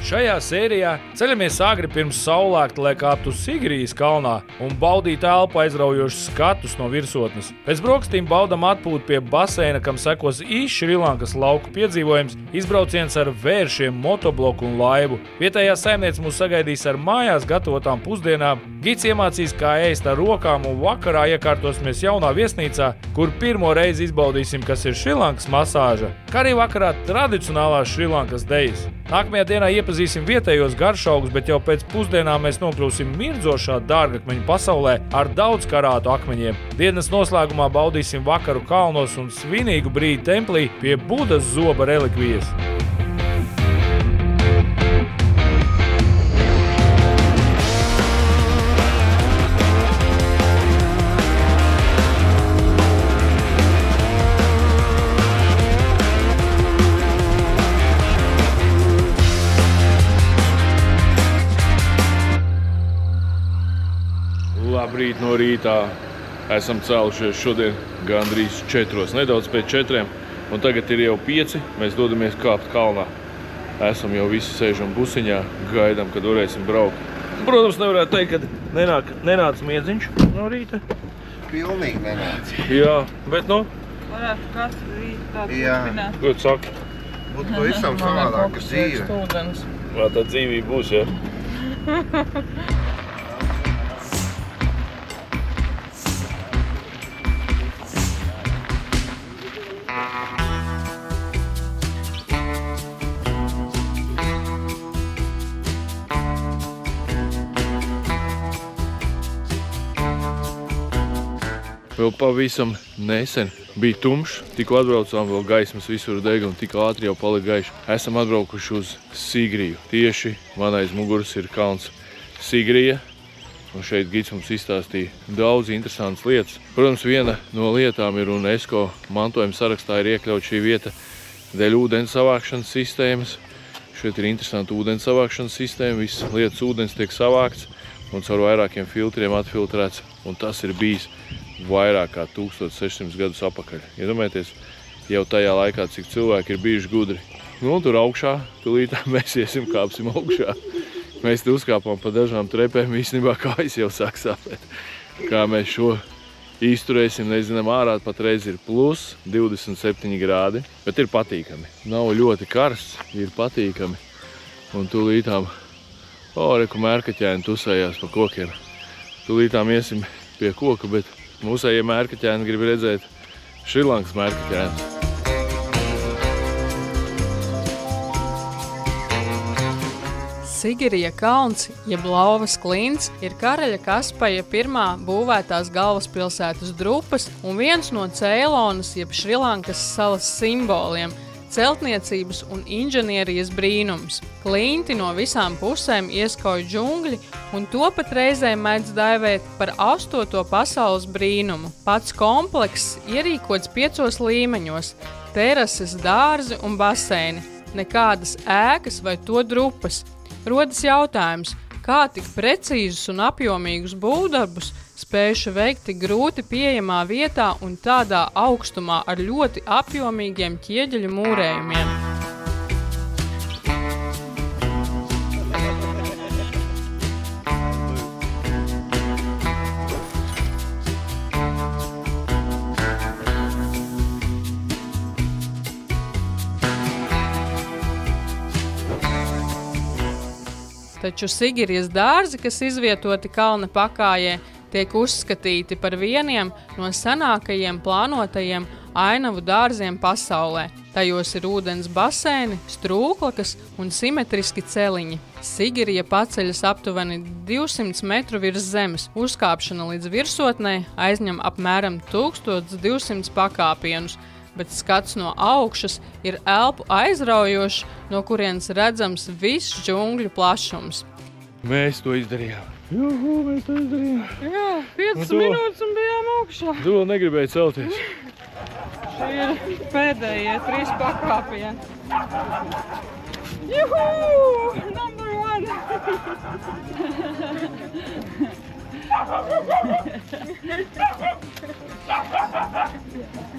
Šajā sērijā ceļamies agri pirms saulēkta, lai kāptu uz Sigrijas kalnā un baudītu elpu aizraujošus skatus no virsotnes. Pēc brokastīm baudam atpūtu pie baseina, kam sekos īsts Šrilankas lauku piedzīvojums, izbrauciens ar vēršiem, motobloku un laivu. Vietējā saimniece mūs sagaidīs ar mājās gatavotām pusdienām, gids iemācīs, kā ēst ar rokām un vakarā iekārtosimies jaunā viesnīcā, kur pirmo reizi izbaudīsim, kas ir Šrilankas masāža, kā arī vakarā tradicionālās Šrilankas dejas. Nākamajā dienā iepazīsim vietējos garšaugus, bet jau pēc pusdienām mēs nokļūsim mirdzošā dārgakmeņu pasaulē ar daudz karātu akmeņiem. Dienas noslēgumā baudīsim vakaru kalnos un svinīgu brīdi templī pie Budas zoba relikvijas. Labrīt no rītā. Esam cēlušies šodien gandrīz 4, nedaudz pēc 4, un tagad ir jau 5. Mēs dodamies kāpt kalnā. Esam jau visi sēžam busiņā, gaidām, kad varēsim braukt. Protams, nevarētu teikt, ka nenāca miedziņš no rīta. Pilnīgi nenāca. Jā, bet Varētu katru rītu tādu turpināt. Ko tu saki? Būtu pavisam savādāka dzīve. Vai tā dzīvība būs, jā? Vēl pavisam nesen bija tumšs, tikko atbraucām, vēl gaismas visur dega un tik ātri jau palika gaiši. Esam atbraukuši uz Sigriju. Tieši man aiz muguras ir kalns Sigrija, un šeit gids mums izstāstīja daudz interesantas lietas. Protams, viena no lietām ir UNESCO mantojuma sarakstā ir iekļaut šī vieta dēļ ūdens savākšanas sistēmas. Šeit ir interesanta ūdens savākšanas sistēma, viss lietas ūdens tiek savākts un caur vairākiem filtriem atfiltrēts, un tas ir bijis vairāk kā 1600 gadus apakaļ. Iedomājieties, jau tajā laikā, cik cilvēki ir bijuši gudri. Nu, tur augšā, tulītā mēs kāpsim augšā. Mēs te uzkāpām pa dažām trepēm, īstenībā kājas jau sāk sāpēt. Kā mēs šo izturēsim, nezinām, ārā patreiz ir plus 27 grādi, bet ir patīkami. Nav ļoti karsts, ir patīkami. Un tulītām, reku mērkaķēni tusējās pa kokiem. Tulītām iesim pie koka, bet mūsējie mērkaķēni grib redzēt Šrilankas mērkaķēni. Sigirija kalns, jeb Lauvas klints, ir karaļa Kaspaja pirmā būvētās galvaspilsētas drupas un viens no Ceilonas, jeb Šrilankas salas simboliem – celtniecības un inženierijas brīnums. Klinti no visām pusēm ieskauj džungļi, un to pat reizē mēdz daivēt par 8. pasaules brīnumu. Pats komplekss ierīkots 5 līmeņos – terases, dārzi un baseini, nekādas ēkas vai to drupas. Rodas jautājums, kā tik precīzus un apjomīgus būvdarbus spējuši veikt tik grūti pieejamā vietā un tādā augstumā ar ļoti apjomīgiem ķieģeļu mūrējumiem. Taču Sigirijas dārzi, kas izvietoti kalna pakājē, tiek uzskatīti par vieniem no senākajiem plānotajiem ainavu dārziem pasaulē. Tajos ir ūdens baseini, strūklakas un simetriski celiņi. Sigirija paceļas aptuveni 200 metru virs zemes. Uzkāpšana līdz virsotnei aizņem apmēram 1200 pakāpienus, bet skats no augšas ir elpu aizraujošs, no kurienes redzams viss džungļu plašums. Mēs to izdarījām. Juhu, mēs to izdarījām. Jā, 5 minūtes un bijām augšā. Tu vēl negribēji celties. Šie ir pēdējie 3 pakāpieni. Juhu! Number 1!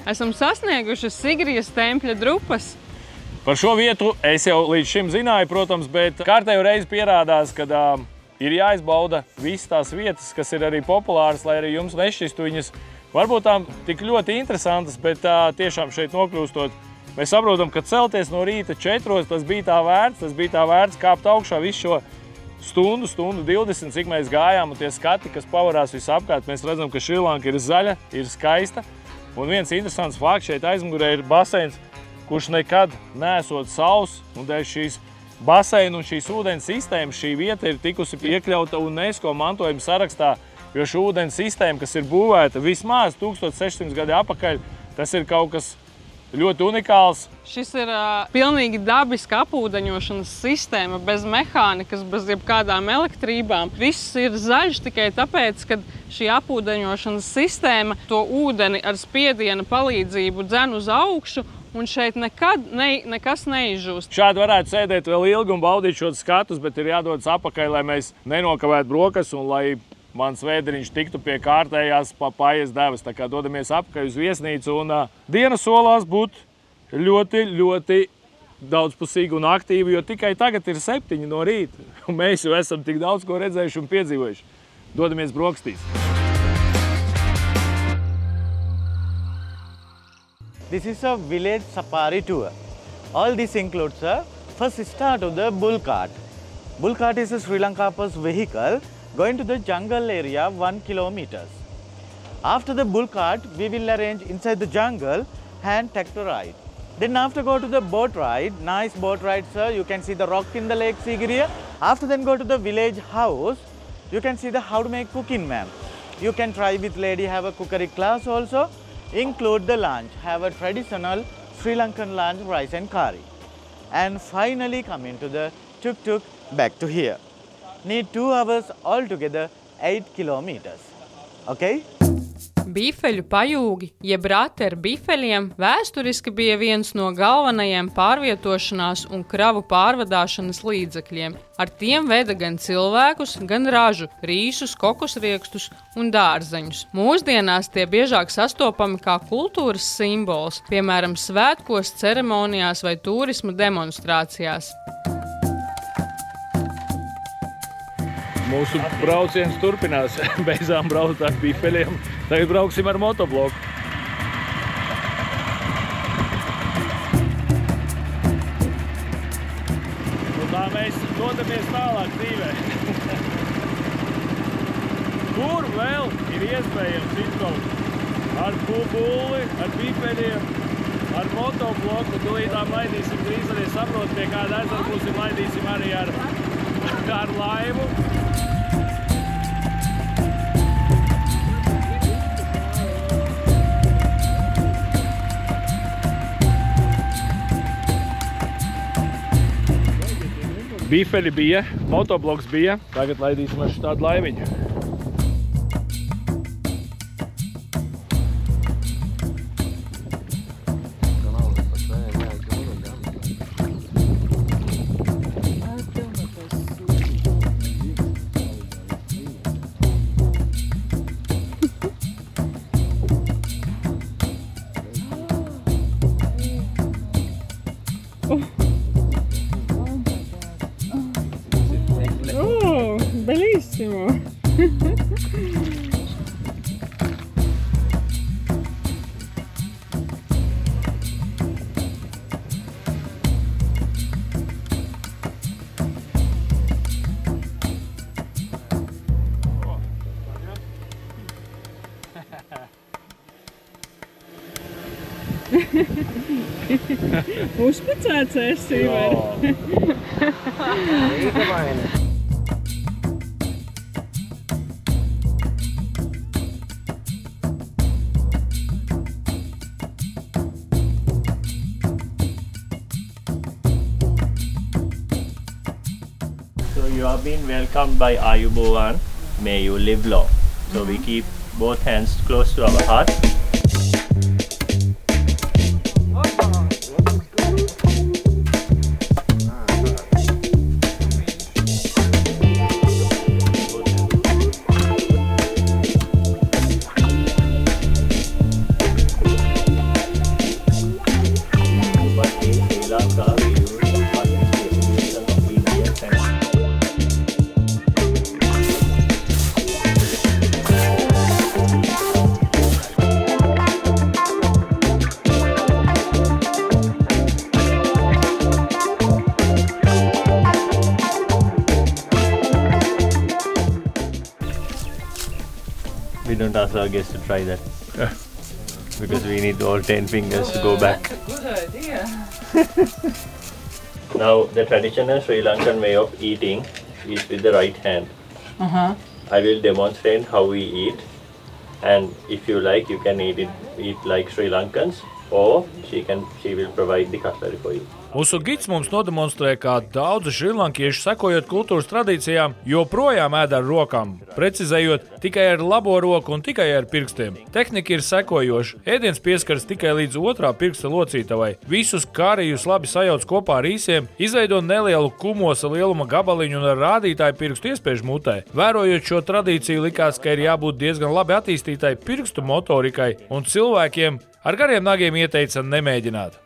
Esam sasnieguši Sigrijas tempļa drupas. Par šo vietu es jau līdz šim zināju, protams, bet kārtējo reizi pierādās, ka ir jāizbauda visas tās vietas, kas ir arī populāras, lai arī jums nešķistu viņas varbūt tām tik ļoti interesantas, bet tiešām šeit nokļūstot, mēs saprotam, ka celties no rīta 4, tas bija tā vērts kāpt augšā visu šo stundu 20, cik mēs gājām, un tie skati, kas pavarās visapkārt, mēs redzam, ka Šrilanka ir zaļa, ir skaista, un viens interesants fakts šeit aizmugurē ir baseins, kurš nekad neesot sauss, un dēļ šīs baseina un šīs ūdens sistēmas šī vieta ir tikusi iekļauta UNESCO mantojuma sarakstā, jo šī ūdens sistēma, kas ir būvēta vismaz 1600 gadi apakaļ, tas ir kaut kas ļoti unikāls. Šis ir pilnīgi dabiska apūdeņošanas sistēma, bez mehānikas, bez jebkādām elektrībām. Viss ir zaļš tikai tāpēc, ka šī apūdeņošanas sistēma to ūdeni ar spiediena palīdzību dzen uz augšu, un šeit nekad nekas neizžūst. Šādi varētu sēdēt vēl ilgi un baudīt šos skatus, bet ir jādodas apakaļ, lai mēs nenokavētu brokas un lai mans vēderiņš tiktu pie kārtējās papājas devas. Tā kā dodamies apakaļ uz viesnīcu un diena solās būt ļoti, ļoti daudzpusīgi un aktīvi, jo tikai tagad ir 7 no rīta, un mēs jau esam tik daudz ko redzējuši un piedzīvojuši. Dodamies brokastīs. This is a village safari tour. All this includes a first start of the bull cart. Bull cart is a Sri Lanka's vehicle going to the jungle area 1 kilometers. After the bull cart, we will arrange inside the jungle and tractor ride. Then after go to the boat ride, nice boat ride, sir. You can see the rock in the Lake Sigiriya. After then go to the village house. You can see the how to make cooking, ma'am. You can try with lady, have a cookery class also. Include the lunch, have a traditional Sri Lankan lunch, rice and curry. And finally come into the tuk-tuk back to here. Need 2 hours altogether, 8 kilometers. Okay? Bifeļu pajūgi, jeb rati ar bifeļiem, vēsturiski bija viens no galvenajiem pārvietošanās un kravu pārvadāšanas līdzekļiem. Ar tiem veda gan cilvēkus, gan ražu, rīsus, kokosriekstus un dārzeņus. Mūsdienās tie biežāk sastopami kā kultūras simbols, piemēram, svētkos, ceremonijās vai turisma demonstrācijās. Mūsu brauciens turpinās. Beidzām braukt ar bifeļiem. Tagad brauksim ar motobloku. Un tā mēs dodamies tālāk dzīvē. Kur vēl ir iespējams izbraukt? Ar bulli, ar bifeļiem, ar motobloku. Tūlītām laidīsim drīz arī saprot, pie kāda ezera būsim, laidīsim arī ar laivu. Bifeļi bija, motobloks bija, tagad laidīsim ar šādu laiviņu. Bellissimo! Uzpacēts esi, vai? So you are being welcomed by Ayubowan. May you live long. So we keep both hands close to our heart. Sri Lanka. don't ask our guests to try that. Because we need all 10 fingers to go back. That's a good idea. Now, the traditional Sri Lankan way of eating is with the right hand. I will demonstrate how we eat, and if you like, you can eat like Sri Lankans, or she will provide the cutlery for you. Mūsu gids mums nodemonstrē, kā daudzi šrilankieši, sekojot kultūras tradīcijām, joprojām ēd ar rokām, precizējot tikai ar labo roku un tikai ar pirkstiem. Tehnika ir sekojoša. Ēdiens pieskaras tikai līdz otrā pirksta locītavai. Visus kārijus labi sajauc kopā ar īsiem, izveido nelielu kumosa lieluma gabaliņu un ar rādītāju pirkstu iespiež mutē. Vērojot šo tradīciju, likās, ka ir jābūt diezgan labi attīstītai pirkstu motorikai, un cilvēkiem ar gariem nagiem ieteica nemēģināt.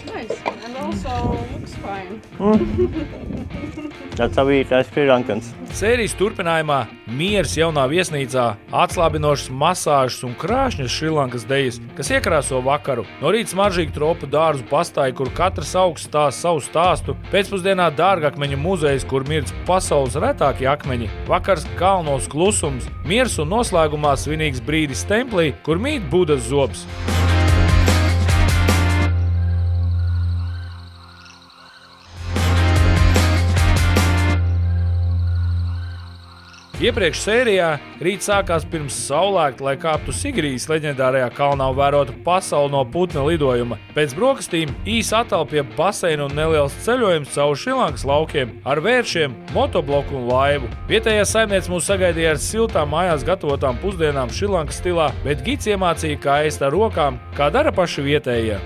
Nice. And also looks fine. That's how we eat as Sri Lankans. Sērijas turpinājumā miers jaunā viesnīcā, atslābinošas masāžas un krāšņas Šrilankas dejas, kas iekrāso vakaru. No rīta smaržīgi tropu dārzu pastāja, kur katrs augsts stāsta savu stāstu. Pēcpusdienā dārgakmeņu muzejs, kur mirdz pasaules retākie akmeņi. Vakars kalnos klusums, miers un noslēgumā svinīgs brīdis templī, kur mīt Budas zobs. Iepriekš sērijā rīts sākās pirms saulēkta, lai kāptu Sigrijas leģendārajā kalnā un vērotu pasauli no putna lidojuma. Pēc brokastīm īsa atalpa pie baseina un neliels ceļojums cauri Šrilankas laukiem ar vēršiem, motobloku un laivu. Vietējā saimniece mūs sagaidīja ar siltām mājās gatavotām pusdienām Šrilankas stilā, bet gids iemācīja, kā ēst ar rokām, kā dara paši vietējie.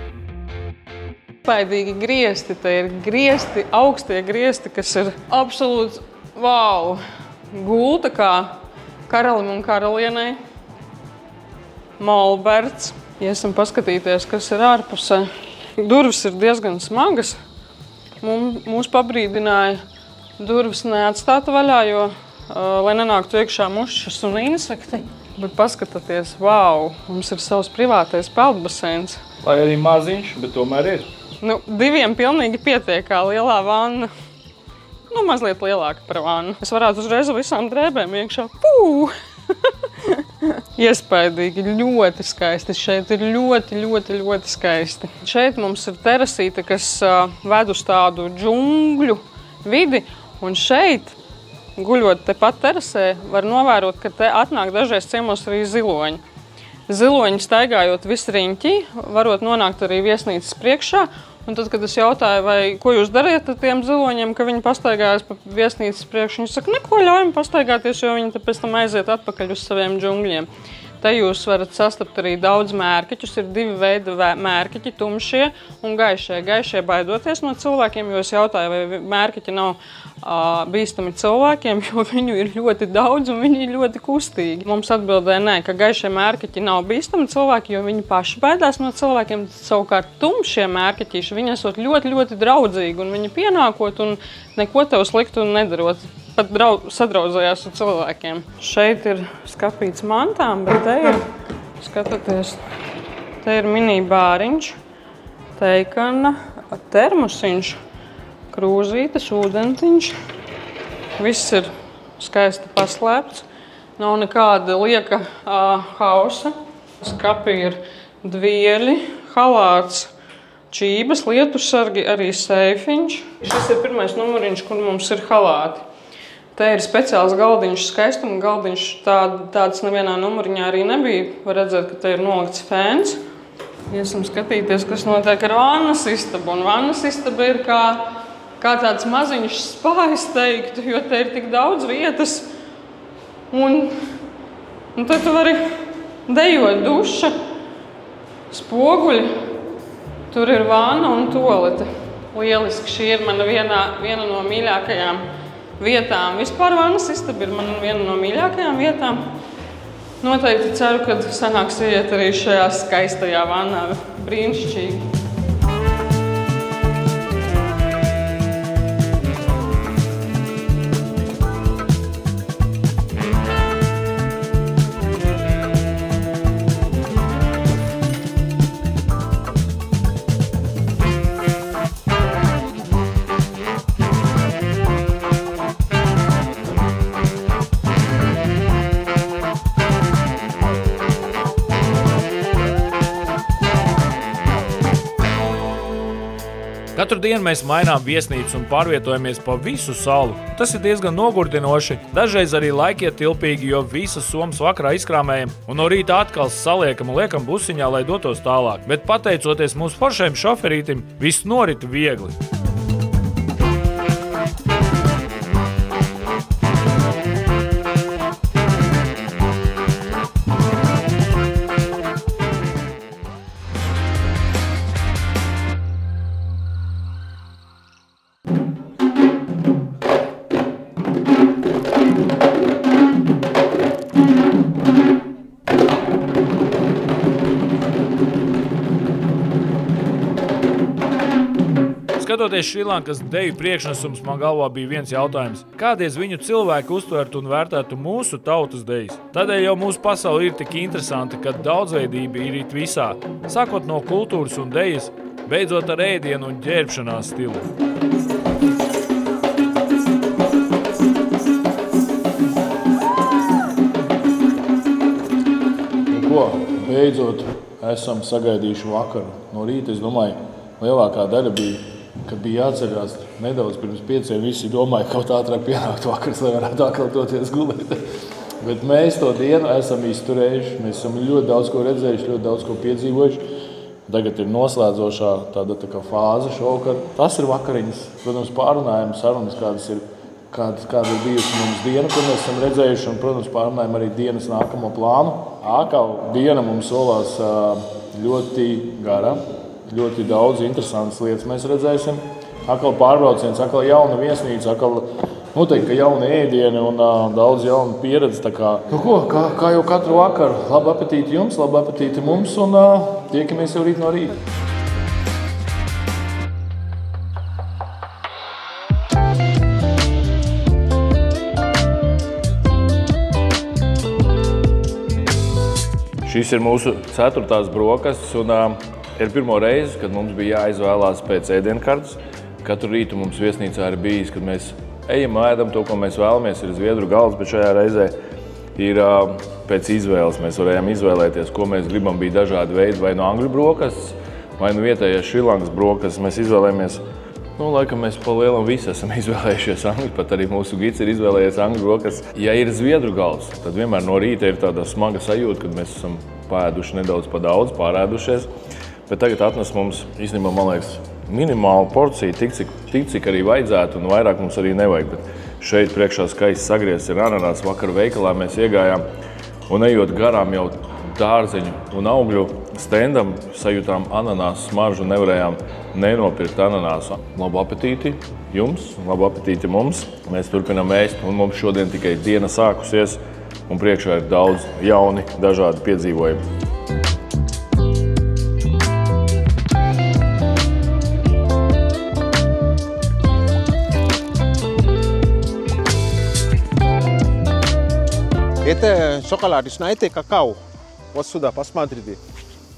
Paidīgi griesti, te ir griesti, augstie griesti, kas ir absolūts wow! Gulta kā karalim un karalienei. Molberts. Iesim paskatīties, kas ir ārpusē. Durvis ir diezgan smagas. Mūs pabrīdināja durvis neatstāt vaļā, jo, lai nenāktu iekšā mušas un insekti. Bet paskatieties, wow, mums ir savs privātais peldbaseins. Lai arī maziņš, bet tomēr ir. Nu, 2 pilnīgi pietiek, kā lielā vanna. Nu, mazliet lielāka par vannu. Es varētu uzreiz visām drēbēm iekšā. Iespaidīgi, ļoti skaisti. Šeit ir ļoti skaisti. Šeit mums ir terasīte, kas ved uz tādu džungļu vidi. Un šeit, guļot tepat terasē, var novērot, ka te atnāk dažreiz ciemos arī ziloņi. Ziloņi staigājot visu riņķī, varot nonākt arī viesnīcas priekšā. Un tad, kad es jautāju, ko jūs dariet ar tiem ziloņiem, ka viņi pastaigājas pa viesnīcas priekšu, viņi saka, neko, ļaujam pastaigāties, jo viņi pēc tam aiziet atpakaļ uz saviem džungļiem. Te jūs varat sastapt arī daudz mērkeķus, ir 2 veidi mērkeķi, tumšie un gaišie. Gaišie baidoties no cilvēkiem, jo es jautāju, vai mērkeķi nav bīstami cilvēkiem, jo viņu ir ļoti daudz un viņi ir ļoti kustīgi. Mums atbildēja, nē, ka gaišie mērkeķi nav bīstami cilvēki, jo viņi paši baidās no cilvēkiem. Savukārt tumšie mērkeķīši, viņi esot ļoti draudzīgi un viņi pienākot un neko tev sliktu nedarot. Pat sadraudzējās ar cilvēkiem. Šeit ir skapīts mantām, bet te ir, skatieties, te ir mini bāriņš, teikana, termosiņš, krūzītes, ūdentiņš. Viss ir skaisti paslēpts. Nav nekāda lieka hausa. Skapī ir dvieļi, halāts, čības, lietusargi, arī seifiņš. Šis ir pirmais numuriņš, kur mums ir halāti. Te ir speciāls galdiņš, skaistuma galdiņš, tāds nevienā numuriņā arī nebija. Var redzēt, ka te ir nolikts fēns. Iesim skatīties, kas notiek ar vannas istabu. Un vannas istaba ir kā tāds maziņš spājas teiktu, jo te ir tik daudz vietas. Un te tu vari dejot duša, spoguļi. Tur ir vanna un tualete. Lieliski, šī ir mana viena no mīļākajām vietām. Vispār vannas istaba ir mana viena no mīļākajām vietām. Noteikti ceru, ka sanāks iet arī šajā skaistajā vannā. Brīnišķīgi. Katru dienu mēs mainām viesnīcu un pārvietojamies pa visu salu. Tas ir diezgan nogurdinoši, dažreiz arī laikietilpīgi, jo visas somas vakarā izkrāmējam un no rīta atkal saliekam un liekam busiņā, lai dotos tālāk. Bet pateicoties mūsu foršajam šoferītim, viss norit viegli. Skatoties Šrilankas deju priekšnesums, man galvā bija viens jautājums. Kādies viņu cilvēki uztvertu un vērtētu mūsu tautas dejas? Tādēļ jau mūsu pasaule ir tik interesanti, ka daudzveidība ir it visā. Sākot no kultūras un dejas, beidzot ar ēdienu un ģērbšanās stilu. Beidzot esam sagaidījuši vakaru. No rīta, es domāju, lielākā daļa bija, kad bija jāceļās nedaudz pirms 5, visi domāja, ka kaut ātrāk pienākt vakars, lai varētu atkal doties gulēt. Bet mēs to dienu esam izturējuši, mēs esam ļoti daudz ko redzējuši, ļoti daudz ko piedzīvojuši. Tagad ir noslēdzošā tāda tā kā fāze šovakar. Tas ir vakariņas. Protams, pārunājam sarunas, kāda ir bijusi mums diena, ko mēs esam redzējuši, un, protams, pārunājam arī dienas nākamo plānu. Ākal diena mums solās ļoti gara, ļoti daudz interesantas lietas mēs redzēsim. Atkal pārbrauciens, atkal jauna viesnīca, atkal noteikti, ka jauna ēdiena un daudz jauna pieredze. Tā kā jau katru vakaru, labu apetīti jums, labu apetīti mums un tiekamies jau rīt no rīta. Šis ir mūsu 4. brokastis un ir pirmo reizi, kad mums bija jāizvēlās pēc ēdienkartes. Katru rītu mums viesnīcā ir bijis, kad mēs ejam, ēdam to, ko mēs vēlamies, ir zviedru galds, bet šajā reizē ir pēc izvēles. Mēs varējām izvēlēties, ko mēs gribam. Bija dažādi veidi, vai no angļu brokastis, vai no vietējās Šrilankas brokastis. Mēs izvēlējāmies, laikam mēs pa lielam visi esam izvēlējušies angļu, pat arī mūsu gids ir izvēlējies angļu brokastis. Ja ir zviedru galds, tad vienmēr no rīta ir tāda smaga sajūta, kad mēs esam pāēduši nedaudz pa daudz, pārēdušies. Bet tagad atnes mums, īstenībā, man liekas, minimālu porciju, tik cik arī vajadzētu, un vairāk mums arī nevajag. Bet šeit priekšā skaisti sagriezts ir ananās. Vakar veikalā mēs iegājām, un ejot garām jau dārzeņu un augļu stendam, sajūtām ananās smaržu, nevarējām nenopirkt ananāsu. Labu apetīti jums, labu apetīti mums. Mēs turpinām ēst, un mums šodien tikai diena sākusies, un priekšā ir daudz jauni, dažādi piedzīvojumi. Это шоколадочное, это какао. Вот сюда, посмотрите.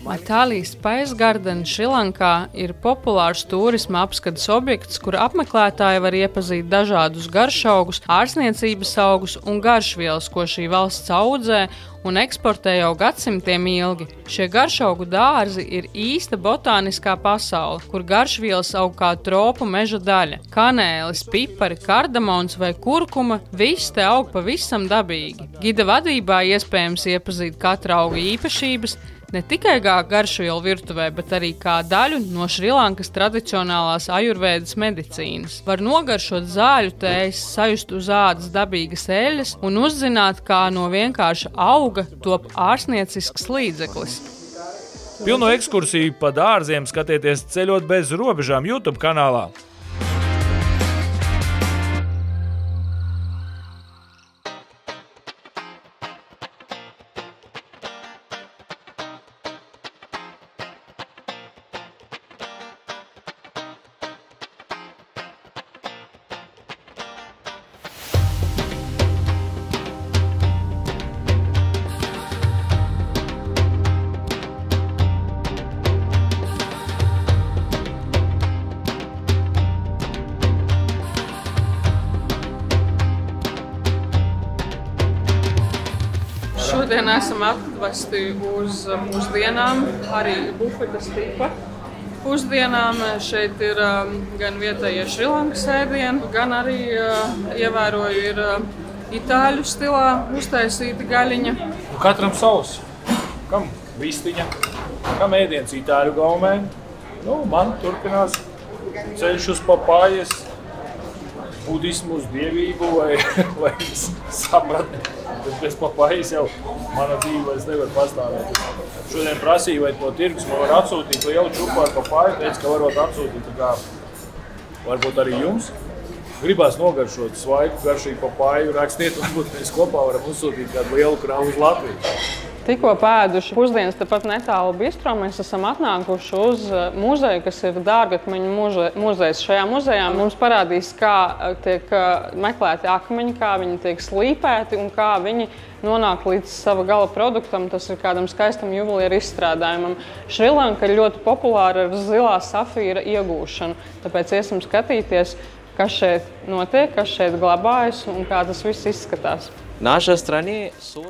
Matālija Spice Garden Šrilankā ir populārs turisma apskates objekts, kur apmeklētāji var iepazīt dažādus garšaugus, ārsniecības augus un garšvielas, ko šī valsts audzē un eksportē jau gadsimtiem ilgi. Šie garšaugu dārzi ir īsta botāniskā pasaule, kur garšvielas aug kā tropu meža daļa. Kanēlis, pipari, kardamons vai kurkuma – viss te aug pavisam dabīgi. Gida vadībā iespējams iepazīt katra auga īpašības, ne tikai kā garšvielu virtuvē, bet arī kā daļu no Šrilankas tradicionālās ajurvēdas medicīnas. Var nogaršot zāļu tējas, sajust uz ādas dabīgas eļļas un uzzināt, kā no vienkārša auga top ārsniecisks līdzeklis. Pilnu ekskursiju pa dārziem skatieties Ceļot bez robežām YouTube kanālā. Šodien esam atvesti uz mūsdienām arī bufetes tipa Pusdienām šeit ir gan vietējie Šrilankas ēdieni, gan arī ievēroju ir itāļu stilā uztaisīta gaļiņa. Katram savs. Kam vistiņa, kam ēdiens itāļu gaumē. Man turpinās ceļš uz papājas, budismu uz dievību vai sapratni. Bet bez papājas jau mana dzīve vairs nevar pastāvēt. Šodien prasīju, vai no tirgus man var atsūtīt lielu čupu ar papāju, teica, ka varot atsūtīt. Tā kā varbūt arī jums gribās nogaršot svaigu, garšīgu papāju, rakstiet, varbūt mēs kopā varam uzsūtīt kādu lielu kravu uz Latviju. Tikko pēduši pusdienas tepat netālu bistro, mēs esam atnākuši uz muzeju, kas ir Dārgakmeņu muzejs. Šajā muzejā mums parādīs, kā tiek meklēti akmeņi, kā viņi tiek slīpēti un kā viņi nonāk līdz sava gala produktam. Tas ir kādam skaistam juvelieru izstrādājumam. Šrilanka ir ļoti populāra ar zilā safīra iegūšanu, tāpēc iesim skatīties, kas šeit notiek, kas šeit glabājas un kā tas viss izskatās.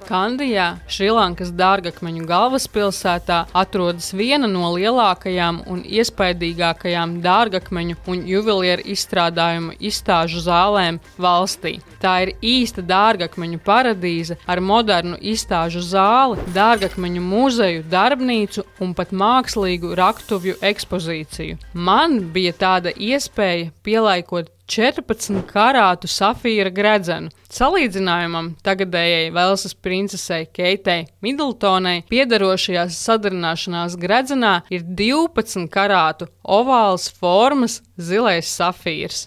Kandijā, Šrilankas Dārgakmeņu galvaspilsētā, atrodas viena no lielākajām un iespaidīgākajām dārgakmeņu un juvelieru izstrādājumu izstāžu zālēm valstī. Tā ir īsta dārgakmeņu paradīze ar modernu izstāžu zāli, dārgakmeņu muzeju, darbnīcu un pat mākslīgu raktuvju ekspozīciju. Man bija tāda iespēja pielaikot 14 karātu safīra gredzenu. Salīdzinājumam tagadējai Velsas princesei Keitei Midltonai piederošajās sadarināšanās gredzenā ir 12 karātu ovāls formas zilais safīrs.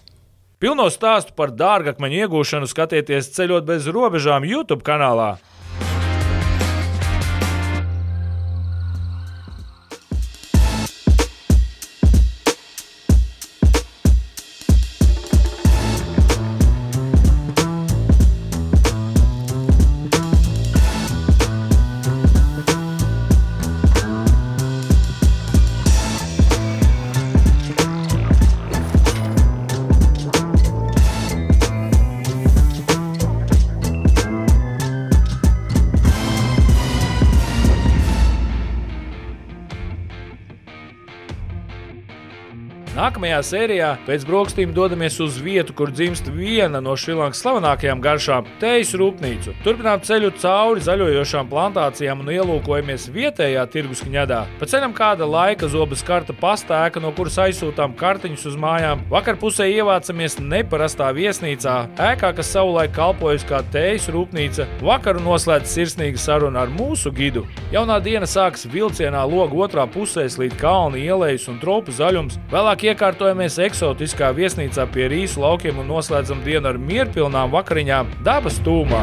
Pilno stāstu par dārgakmeņu iegūšanu skatieties Ceļot bez robežām YouTube kanālā. Nākamajā sērijā pēc brokastīm dodamies uz vietu, kur dzimst viena no Šrilankas slavenākajām garšām – tejas rūpnīcu. Turpinām ceļu cauri zaļojošām plantācijām un ielūkojamies vietējā tirguskņadā. Pa ceļam kāda laika zobas karta pastēka, no kuras aizsūtām kartiņus uz mājām. Vakar pusē ievācamies neparastā viesnīcā, ēkā, kas savulaik kalpojusi kā tejas rūpnīca. Vakaru noslēdz sirsnīga saruna ar mūsu gidu. Jaunā diena sākas vilcienā loga otrā pusē slīd kalni, ielejas un tropu zaļums. Vēlāk iekārtojamies eksotiskā viesnīcā pie rīsu laukiem un noslēdzam dienu ar mierpilnām vakariņām dabas tūmā.